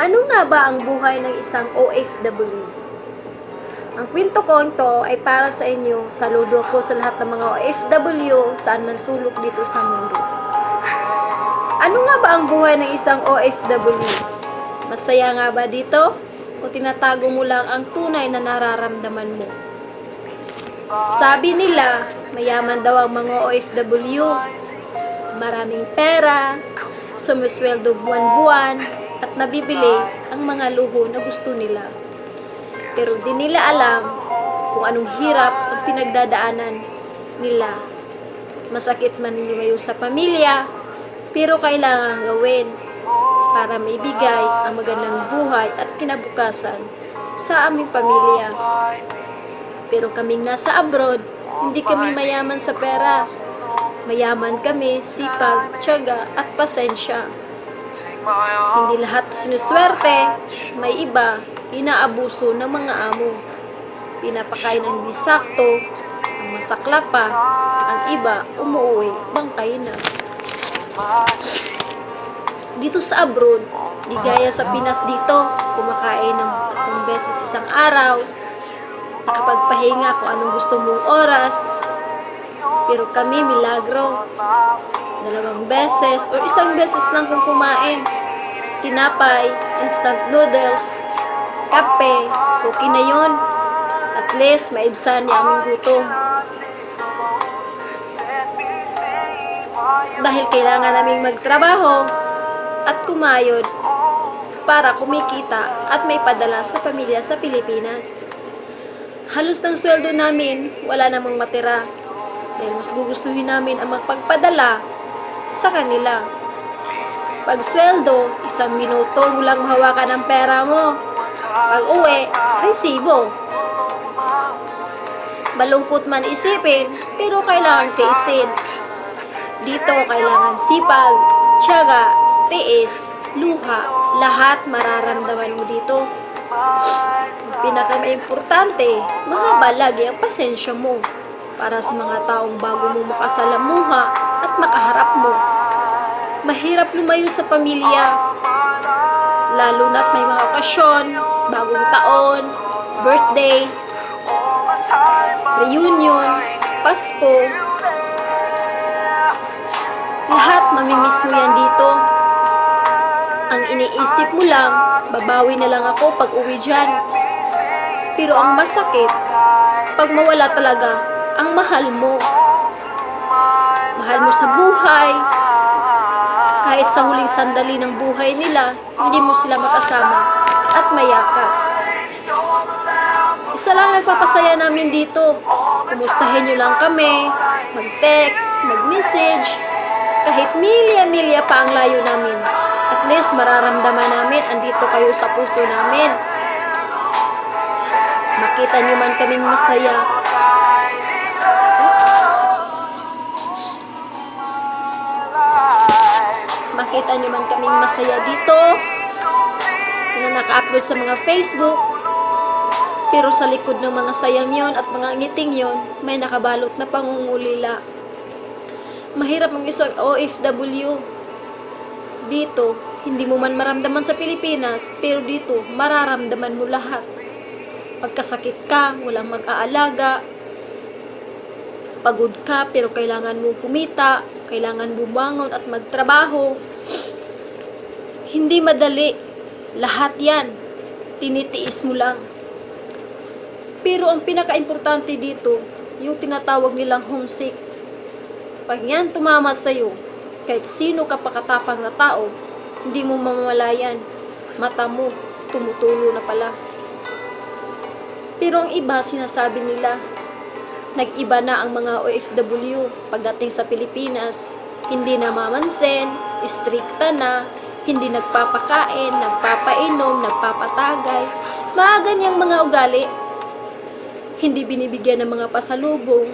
Ano nga ba ang buhay ng isang OFW? Ang kwento ko ito ay para sa inyo. Saludo ko sa lahat ng mga OFW saan man sulok dito sa mundo. Ano nga ba ang buhay ng isang OFW? Masaya nga ba dito? O tinatago mo lang ang tunay na nararamdaman mo? Sabi nila, mayaman daw ang mga OFW. Maraming pera, sumusweldo buwan-buwan, at nabibili ang mga luho na gusto nila. Pero di nila alam kung anong hirap ang pinagdadaanan nila. Masakit man lumayo sa pamilya, pero kailangan gawin para maibigay ang magandang buhay at kinabukasan sa aming pamilya. Pero kaming nasa abroad, hindi kami mayaman sa pera. Mayaman kami, sipag, tiyaga at pasensya. Hindi lahat sinuswerte, may iba, inaabuso ng mga amo. Pinapakain ang disakto, ang masakla pa, ang iba umuwi, bangkay na. Dito sa abroad, di gaya sa Pinas dito, kumakain ng 3 beses isang araw, nakapagpahinga kung anong gusto mong oras. Pero kami, milagro, 2 beses o 1 beses lang kung kumain. Tinapay, instant noodles, kape, okay na yun. At least, maibsan niya aming gutom. Dahil kailangan naming magtrabaho at kumayod para kumikita at may padala sa pamilya sa Pilipinas. Halos ng sweldo namin, wala namang matira. Dahil mas gugustuhin namin ang magpagpadala sa kanila. Pag sweldo, 1 minuto mo lang mahawakan ang pera mo. Pag uwi, resibo. Malungkot man isipin, pero kailangan tiisin. Dito kailangan sipag, tiyaga, tiis, luha, lahat mararamdaman mo dito. Ang pinaka-importante, mahaba lagi ang pasensya mo para sa mga taong bago mo makasalamuha at makaharap mo. Mahirap lumayo sa pamilya, lalo na't may mga okasyon, bagong taon, birthday, reunion, Pasko. Lahat mamimiss mo yan dito. Ang iniisip mo lang, babawi na lang ako pag uwi dyan. Pero ang masakit, pag mawala talaga ang mahal mo. Mahal mo sa buhay. Kahit sa huling sandali ng buhay nila, hindi mo sila makasama at mayakap. Isa lang nagpapasaya namin dito. Kumustahin nyo lang kami, mag-text, mag-message, kahit milya-milya pa ang layo namin. At least mararamdaman namin, andito kayo sa puso namin. Makita nyo man kaming masaya. Makita nyo man kaming masaya dito na naka-upload sa mga Facebook, pero sa likod ng mga sayang yon at mga ngiting yon, may nakabalot na pangungulila. Mahirap ang isang OFW. Dito, hindi mo man maramdaman sa Pilipinas, pero dito, mararamdaman mo lahat. Pagkasakit ka, walang mag-aalaga. Pagod ka, pero kailangan mo kumita, kailangan bumangon at magtrabaho. Hindi madali. Lahat yan, tinitiis mo lang. Pero ang pinaka-importante dito, yung tinatawag nilang homesick. Pag yan tumama sa'yo, kahit sino ka pakatapang na tao, hindi mo mamamalayan. Mata mo, tumutulo na pala. Pero ang iba, sinasabi nila, nag-iba na ang mga OFW pagdating sa Pilipinas. Hindi na mamansin, strikta na, hindi nagpapakain, nagpapainom, nagpapatagay. Mga ganyang mga ugali. Hindi binibigyan ng mga pasalubong,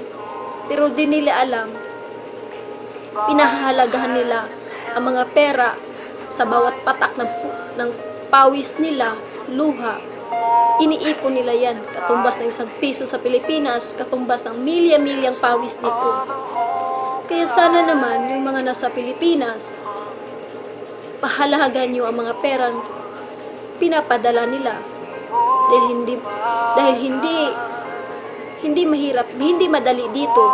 pero di nila alam, pinahahalagahan nila ang mga pera sa bawat patak ng pawis nila, luha. Iniipon nila yan, katumbas ng 1 piso sa Pilipinas, katumbas ng milya-milyang pawis dito. Kaya sana naman yung mga nasa Pilipinas, pahalagan nyo ang mga perang pinapadala nila. Dahil hindi mahirap, hindi madali dito.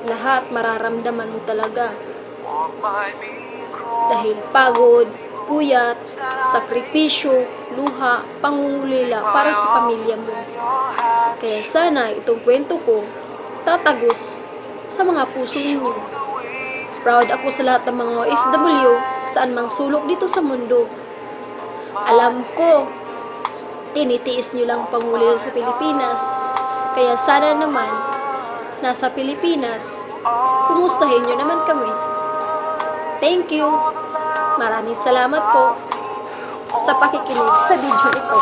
Lahat mararamdaman mo talaga. Dahil pagod, puyat, sakripisyo, luha, pangungulila para sa pamilya mo. Kaya sana itong kwento ko tatagos sa mga puso ninyo. Proud ako sa lahat ng mga OFW saan mang sulok dito sa mundo. Alam ko, tinitiis nyo lang pangulila sa Pilipinas. Kaya sana naman, nasa Pilipinas, kumustahin nyo naman kami. Thank you. Maraming salamat po sa pakikinig sa video ito.